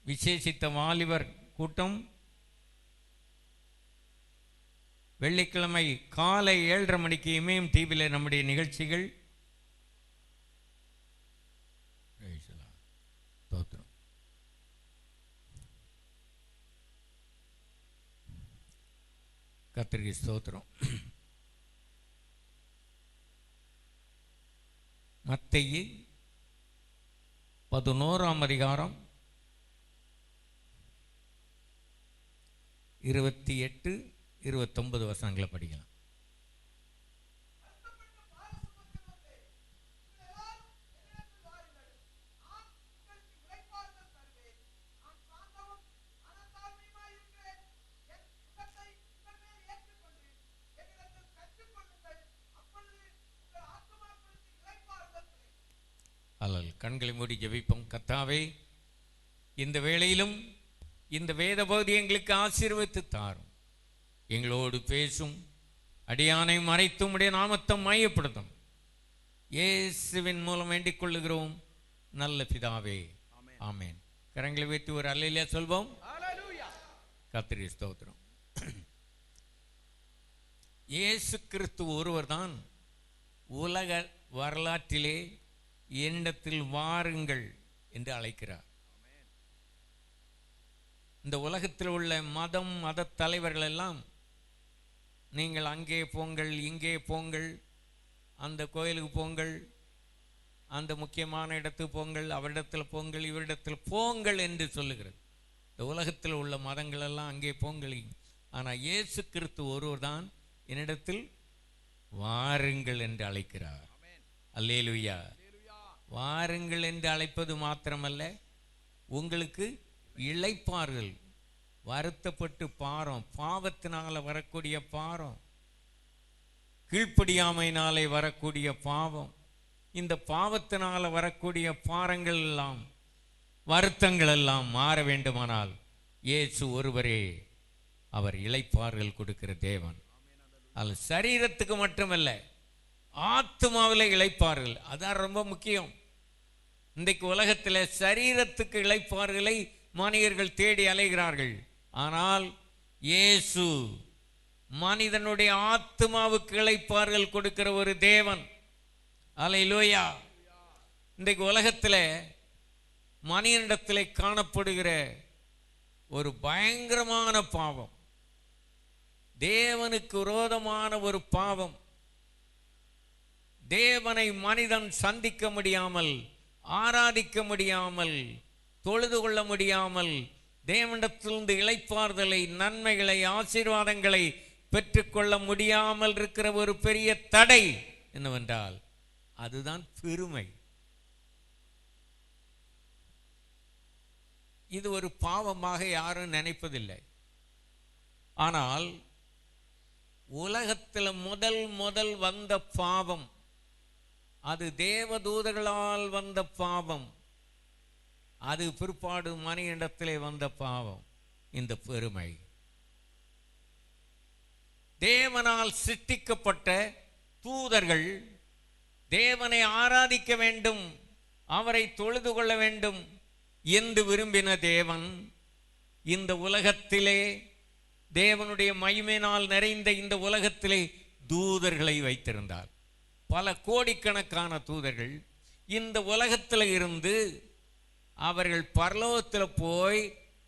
விசேஷித்த வாலிபர் கூட்டம், வெள்ளிக்கிழமை காலை 7:30 மணிக்கு இமயம் டிவியில் நம்முடைய நிகழ்ச்சிகள். கர்த்தருக்கு ஸ்தோத்திரம். மத்தேயு 11ஆம் அதிகாரம் 28, 29 வசனங்களை படிக்கலாம். அல்லல் கண்களை மூடி ஜெபிப்போம். கர்த்தாவே, இந்த வேளையிலும் இந்த வேத பகுதி எங்களுக்கு ஆசீர்வதித்து தாரும். எங்களோடு பேசும், அடியானை மறைத்தும் உடைய நாமத்தை மையப்படுத்தும். இயேசுவின் மூலம் வேண்டிக் கொள்ளுகிறோம் நல்ல பிதாவே, ஆமேன். கரங்களை வைத்து ஒரு அல்லேலூயா சொல்வோம். கர்த்தருக்கு ஸ்தோத்திரம். இயேசு கிறிஸ்து ஒருவர் தான் உலக வரலாற்றிலே என்னிடத்தில் வாருங்கள் என்று அழைக்கிறார். இந்த உலகத்தில் உள்ள மத தலைவர்கள் எல்லாம் நீங்கள் அங்கே போங்கள், இங்கே போங்கள், அந்த கோயிலுக்கு போங்கள், அந்த முக்கியமான இடத்துக்கு போங்கள், அவரிடத்தில் போங்கள், இவரிடத்தில் போங்கள் என்று சொல்லுகிறது. இந்த உலகத்தில் உள்ள மதங்கள் எல்லாம் அங்கே போங்கள். ஆனால் இயேசு கிறிஸ்து ஒருவர் தான் என்னிடத்தில் வாருங்கள் என்று அழைக்கிறார். அல்லேலூயா. வாருங்கள் என்று அழைப்பது மாத்திரமல்ல, உங்களுக்கு இளைப்பாறுதல், வருத்தப்பட்டு பாவத்தினால வரக்கூடிய பாரம், கீழ்ப்படியாமையினாலே வரக்கூடிய பாவம், இந்த பாவத்தினால வரக்கூடிய பாரங்கள் எல்லாம், வருத்தங்கள் எல்லாம் மாற வேண்டுமானால் இயேசு ஒருவரே அவர் இளைப்பாறுதல் கொடுக்கிற தேவன். அது சரீரத்துக்கு மட்டுமல்ல, ஆத்மாவில் இளைப்பாறுதல், அதான் ரொம்ப முக்கியம். இன்றைக்கு உலகத்தில் சரீரத்துக்கு இளைப்பாறுதலை மனிதர்கள் தேடி அலைகிறார்கள். ஆனால் இயேசு மனிதனுடைய ஆத்மாவுக்கு இளைப்பாறுதல் கொடுக்கிற ஒரு தேவன். அல்லேலூயா. இன்றைக்கு உலகத்தில் மனிதனிடத்தில் காணப்படுகிற ஒரு பயங்கரமான பாவம், தேவனுக்கு விரோதமான ஒரு பாவம். தேவனை மனிதன் சந்திக்க முடியாமல், ஆராதிக்க முடியாமல், தொழுது கொள்ள முடியாமல், தேவனிடத்திலிருந்து இளைப்பாறுதலை, நன்மைகளை, ஆசீர்வாதங்களை பெற்றுக்கொள்ள முடியாமல் இருக்கிற ஒரு பெரிய தடை என்னவென்றால் அதுதான் பெருமை. இது ஒரு பாவமாக யாரும் நினைப்பதில்லை. ஆனால் உலகத்தில் முதல் வந்த பாவம் அது தேவதூதர்களால் வந்த பாவம். அது பிற்பாடு மனிதனிடத்திலே வந்த பாவம் இந்த பெருமை. தேவனால் சிருஷ்டிக்கப்பட்ட தூதர்கள் தேவனை ஆராதிக்க வேண்டும், அவரை தொழுது கொள்ள வேண்டும் என்று விரும்பின தேவன் இந்த உலகத்திலே, தேவனுடைய மகிமையினால் நிறைந்த இந்த உலகத்திலே தூதர்களை வைத்திருந்தார். பல கோடிக்கணக்கான தூதர்கள் இந்த உலகத்தில் இருந்து அவர்கள் பரலோகத்தில் போய்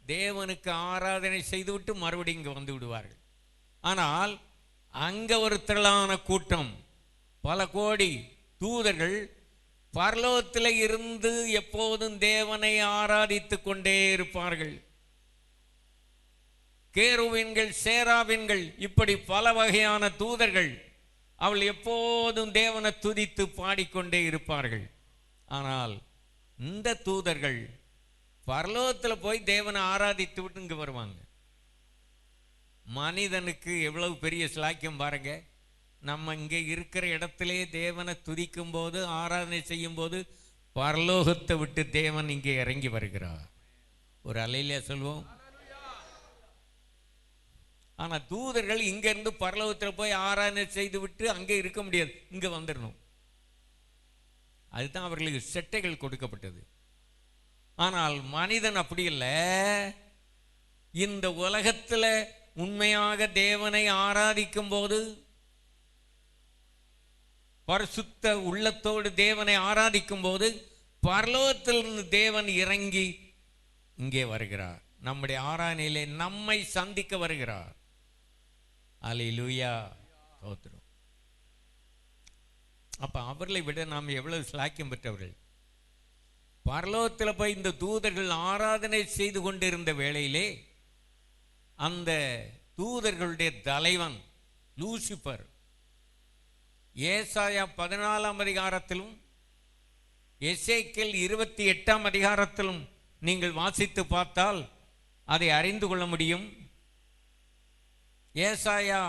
தேவனுக்கு ஆராதனை செய்துவிட்டு மறுபடியும் இங்கே வந்து விடுவார்கள். ஆனால் அங்கே ஒரு திரளான கூட்டம், பல கோடி தூதர்கள் பரலோகத்தில் இருந்து எப்போதும் தேவனை ஆராதித்து கொண்டே இருப்பார்கள். கேருவின்கள், சேராவின்கள், இப்படி பல வகையான தூதர்கள் அவள் எப்போதும் தேவனை துதித்து பாடிக்கொண்டே இருப்பார்கள். ஆனால் இந்த தூதர்கள் பரலோகத்தில் போய் தேவனை ஆராதித்து விட்டு இங்கே வருவாங்க. மனிதனுக்கு எவ்வளவு பெரிய சிலாக்கியம் பாருங்க. நம்ம இங்கே இருக்கிற இடத்திலே தேவனை துதிக்கும் போது, ஆராதனை செய்யும் போது பரலோகத்தை விட்டு தேவன் இங்கே இறங்கி வருகிறார். ஒரு அலையிலே சொல்வோம். ஆனா தூதர்கள் இங்க இருந்து பரலோகத்தில் போய் ஆராதனை செய்து விட்டு அங்கே இருக்க முடியாது, இங்க வந்துடணும். அதுதான் அவர்களுக்கு செட்டைகள் கொடுக்கப்பட்டது. ஆனால் மனிதன் அப்படி இல்லை. இந்த உலகத்தில் உண்மையாக தேவனை ஆராதிக்கும் போது, பரிசுத்த உள்ளத்தோடு தேவனை ஆராதிக்கும் போது பரலோகத்திலிருந்து தேவன் இறங்கி இங்கே வருகிறார். நம்முடைய ஆராதனையிலே நம்மை சந்திக்க வருகிறார். அல்லேலூயா, ஸ்தோத்திரம். அப்ப அவர்களை விட நாம் எவ்வளவு சிலாக்கியம் பெற்றவர்கள். பரலோகத்தில் போய் இந்த தூதர்கள் ஆராதனை செய்து கொண்டிருந்த வேளையிலே அந்த தூதர்களுடைய தலைவன் லூசிபர், ஏசாயா 14 அதிகாரத்திலும் எசேக்கியேல் 28 அதிகாரத்திலும் நீங்கள் வாசித்து பார்த்தால் அதை அறிந்து கொள்ள முடியும். ஏசாயா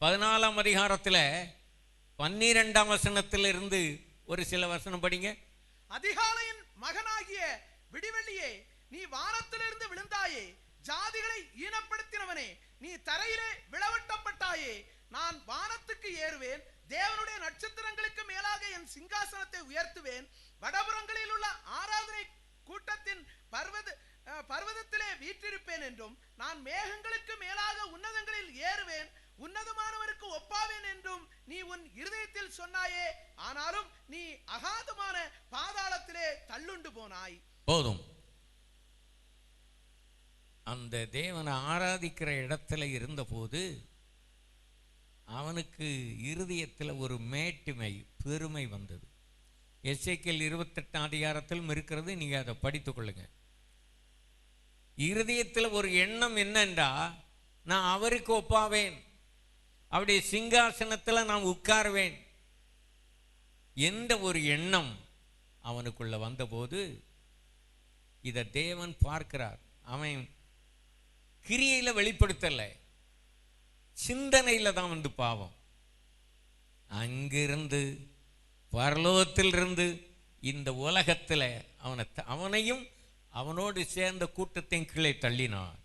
14 அதிகாரத்தில் 12 வசனத்திலிருந்து ஒரு சில வசனம் படிங்க. அதிகாலையின் மகனாகிய விடிவெள்ளியே, நீ வானத்திலிருந்து விழுந்தாயே, ஜாதிகளை ஈனப்படுத்தினவனே, நீ தரையிலே விழவட்டப்பட்டாயே. நான் வானத்துக்கு ஏறுவேன், தேவனுடைய நட்சத்திரங்களுக்கு மேலாக என் சிங்காசனத்தை உயர்த்துவேன். வடபுறங்களில் உள்ள ஆராதனை கூட்டத்தின் பர்வதத்திலே வீற்றிருப்பேன் என்றும், நான் மேகங்களுக்கு மேலாக உன்னதங்களில் ஏறுவேன், உன்னதமானவருக்கு ஒப்பாவேன் என்றும் நீ உன் இருதயத்தில் சொன்னாயே. ஆனாலும் நீ அகாதமான பாதாளத்திலே தள்ளுண்டு போனாய். போதும். அந்த தேவனை ஆராதிக்கிற இடத்துல இருந்தபோது அவனுக்கு இருதயத்தில் ஒரு மேட்டுமை, பெருமை வந்தது. எசேக்கியேல் 28 அதிகாரத்திலும் இருக்கிறது, நீங்க அதை படித்துக் கொள்ளுங்க. இருதயத்தில் ஒரு எண்ணம் என்னென்றா, நான் அவருக்கு ஒப்பாவேன், அவருடைய சிங்காசனத்தில் நான் உட்காருவேன் என்ற ஒரு எண்ணம் அவனுக்குள்ள வந்தபோது இதை தேவன் பார்க்கிறார். அவன் கிரியையில வெளிப்படுத்தல, சிந்தனையில தான் வந்து பாவம். அங்கிருந்து பரலோகத்திலிருந்து இந்த உலகத்தில் அவனையும் அவனோடு சேர்ந்த கூட்டத்தின் கீழே தள்ளினார்.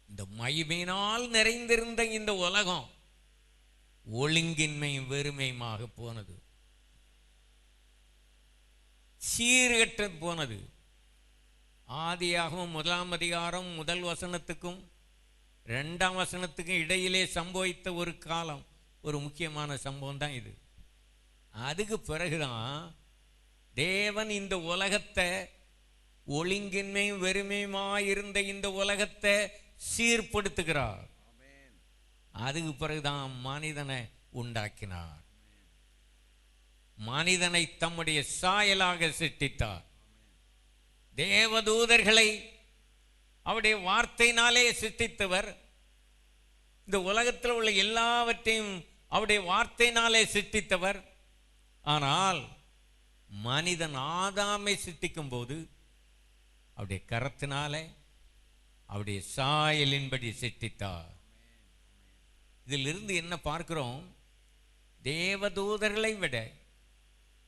இந்த மகிமையினால் நிறைந்திருந்த இந்த உலகம் ஒழுங்கின்மையும் வெறுமையுமாக போனது. சீர்கெட்டு போனது. ஆதியாகமம் 1ஆம் அதிகாரம் 1 வசனத்துக்கும் 2ஆம் வசனத்துக்கும் இடையிலே சம்பவித்த ஒரு காலம், ஒரு முக்கியமான சம்பவம் தான் இது. அதுக்கு பிறகுதான் தேவன் இந்த உலகத்தை, ஒழுங்கின்மையும் வெறுமையுமாயிருந்த இந்த உலகத்தை சீர்படுத்துகிறார். அதுக்கு பிறகுதான் மனிதனை உண்டாக்கினார். மனிதனை தம்முடைய சாயலாக சிருஷ்டித்தார். தேவதூதர்களை அவருடைய வார்த்தையினாலே சிருஷ்டித்தவர். இந்த உலகத்தில் உள்ள எல்லாவற்றையும் அவருடைய வார்த்தையினாலே சிருஷ்டித்தவர். ஆனால் மனிதன் ஆதாமை சிருஷ்டிக்கும் போது அவருடைய கரத்தினாலே அவருடைய சாயலின்படி சிருஷ்டித்தார். இதிலிருந்து என்ன பார்க்கிறோம்? தேவதூதர்களை விட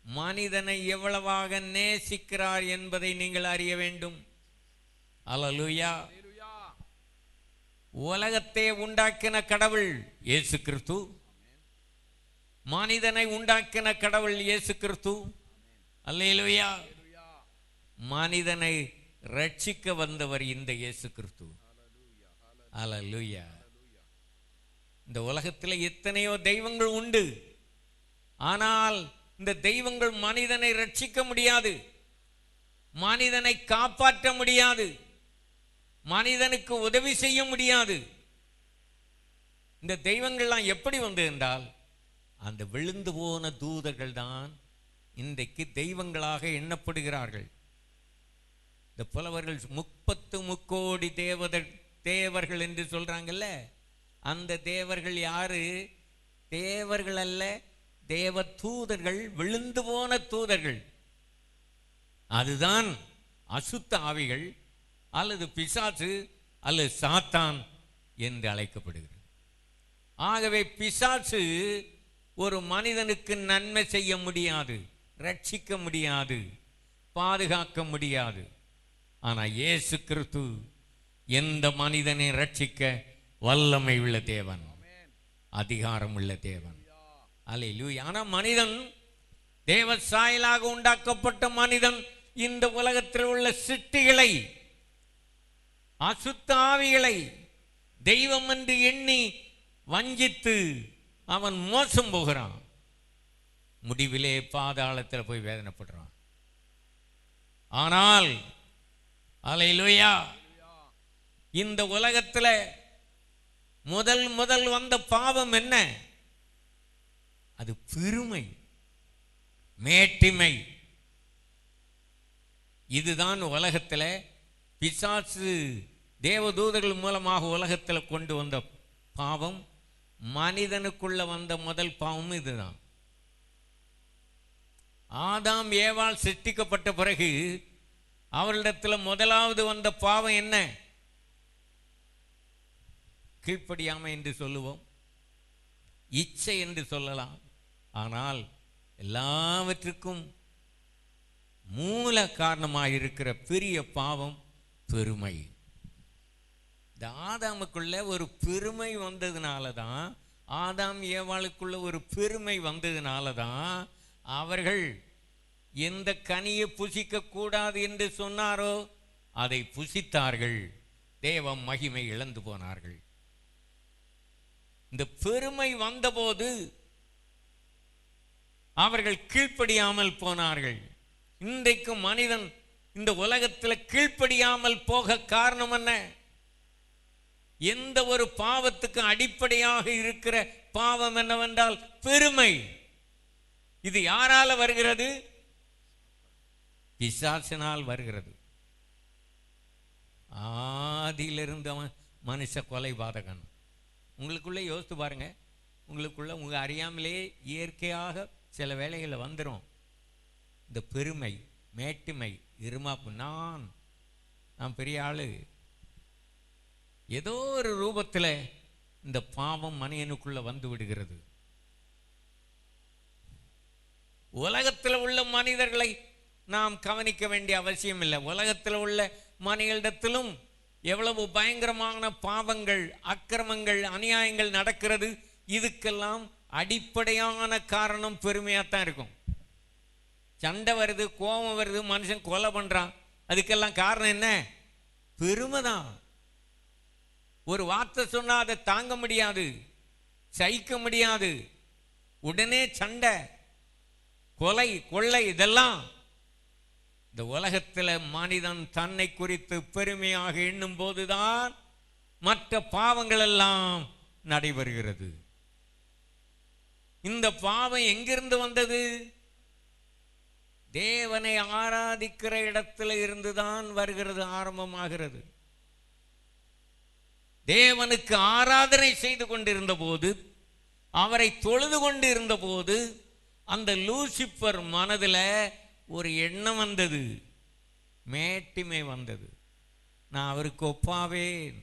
மனிதனை எவ்வளவாக நேசிக்கிறார் என்பதை நீங்கள் அறிய வேண்டும். அல்லேலூயா. உலகத்தை உண்டாக்கின கடவுள் இயேசு கிறிஸ்து. மனிதனை உண்டாக்கின கடவுள் இயேசு கிறிஸ்து. அல்லேலூயா. மனிதனை ரட்சிக்க வந்தவர் இந்த இயேசு கிறிஸ்து. அல்லேலூயா. இந்த உலகத்தில் எத்தனையோ தெய்வங்கள் உண்டு. ஆனால் இந்த தெய்வங்கள் மனிதனை ரட்சிக்க முடியாது, மனிதனை காப்பாற்ற முடியாது, மனிதனுக்கு உதவி செய்ய முடியாது. இந்த தெய்வங்கள்லாம் எப்படி வந்து என்றால், அந்த விழுந்து போன தூதர்கள் தான் இன்றைக்கு தெய்வங்களாக எண்ணப்படுகிறார்கள். இந்த புலவர்கள் 30 முக்கோடி தேவர்கள் என்று சொல்றாங்கல்ல, அந்த தேவர்கள் யாரு? தேவர்கள் அல்ல, தேவ தூதர்கள், விழுந்து போன தூதர்கள். அதுதான் அசுத்த ஆவிகள் அல்லது பிசாசு அல்லது சாத்தான் என்று அழைக்கப்படுகிறது. ஆகவே பிசாசு ஒரு மனிதனுக்கு நன்மை செய்ய முடியாது, ரட்சிக்க முடியாது, பாதுகாக்க முடியாது. ஆனால் இயேசு கிறிஸ்து எந்த மனிதனை ரட்சிக்க வல்லமை உள்ள தேவன், அதிகாரம் உள்ள தேவன். அல்லேலூயா. ஆனால் மனிதன், தேவ சாயலாக உண்டாக்கப்பட்ட மனிதன், இந்த உலகத்தில் உள்ள சிருஷ்டிகளை, அசுத்த ஆவிகளை தெய்வம் என்று எண்ணி வஞ்சித்து அவன் மோசம் போகிறான். முடிவிலே பாதாளத்தில் போய் வேதனைப்படுறான். ஆனால் அல்லேலூயா, இந்த உலகத்தில் முதல் வந்த பாவம் என்ன? அது பெருமை, மேட்டிமை. இதுதான் உலகத்தில் பிசாசு தேவதூதர்கள் மூலமாக உலகத்தில் கொண்டு வந்த பாவம். மனிதனுக்குள்ள வந்த முதல் பாவம் இதுதான். ஆதாம் ஏவாள் சிருஷ்டிக்கப்பட்ட பிறகு அவர்களிடத்தில் முதலாவது வந்த பாவம் என்ன? கீழ்ப்படியாமை என்று சொல்லுவோம், இச்சை என்று சொல்லலாம். ஆனால் எல்லாவற்றுக்கும் மூல காரணமாக இருக்கிற பெரிய பாவம் பெருமை. இந்த ஆதாமுக்குள்ள ஒரு பெருமை வந்ததுனால தான், ஆதாம் ஏவாளுக்குள்ள ஒரு பெருமை வந்ததுனால தான் அவர்கள் எந்த கனியை புசிக்க கூடாது என்று சொன்னாரோ அதை புசித்தார்கள், தேவ மகிமை இழந்து போனார்கள். இந்த பெருமை வந்தபோது அவர்கள் கீழ்ப்படியாமல் போனார்கள். இன்றைக்கு மனிதன் இந்த உலகத்தில் கீழ்ப்படியாமல் போக காரணம் என்ன? எந்த ஒரு பாவத்துக்கு அடிப்படையாக இருக்கிற பாவம் என்னவென்றால் பெருமை. இது யாரால வருகிறது? பிசாசினால் வருகிறது. ஆதியிலிருந்து அவன் மனுஷ கொலைபாதகன். உங்களுக்குள்ளே யோசித்து பாருங்க, உங்களுக்குள்ள உங்க அறியாமலே இயற்கையாக சில வேளைகளில் வந்துடும் இந்த பெருமை, மேட்டிமை, இருமாப்பு. நான் பெரிய ஆளு. ஏதோ ஒரு ரூபத்தில் இந்த பாவம் மனிதனுக்குள்ள வந்து விடுகிறது. உலகத்தில் உள்ள மனிதர்களை நாம் கவனிக்க வேண்டிய அவசியம் இல்லை. உலகத்தில் உள்ள மனிதர்களிடத்திலும் எவ்வளவு பயங்கரமான பாவங்கள், அக்கிரமங்கள், அநியாயங்கள் நடக்கிறது. இதுக்கெல்லாம் அடிப்படையான காரணம் பெருமையாத்தான் இருக்கும். சண்டை வருது, கோபம் வருது, மனுஷன் கொலை பண்றான். அதுக்கெல்லாம் காரணம் என்ன? பெருமைதான். ஒரு வார்த்தை சொன்னா அதை தாங்க முடியாது, சகிக்க முடியாது, உடனே சண்டை, கொலை, கொள்ளை. இதெல்லாம் இந்த உலகத்தில் மனிதன் தன்னை குறித்து பெருமையாக எண்ணும் போதுதான் மற்ற பாவங்கள் எல்லாம் நடைபெறுகிறது. இந்த பாவம் எங்கிருந்து வந்தது? தேவனை ஆராதிக்கிற இடத்துல இருந்துதான் வருகிறது, ஆரம்பமாகிறது. தேவனுக்கு ஆராதனை செய்து கொண்டிருந்த போது, அவரை தொழுது கொண்டு இருந்த போது, அந்த லூசிபர் மனதில் ஒரு எண்ணம் வந்தது, மேட்டிமை வந்தது. நான் அவருக்கு ஒப்பாவேன்,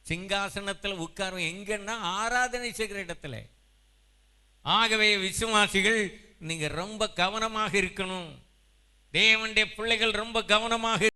சிங்காசனத்தில் உட்காருவேன். எங்கன்னா ஆராதனை செய்கிற இடத்துல. ஆகவே விசுவாசிகள், நீங்க ரொம்ப கவனமாக இருக்கணும். தேவனுடைய பிள்ளைகள் ரொம்ப கவனமாக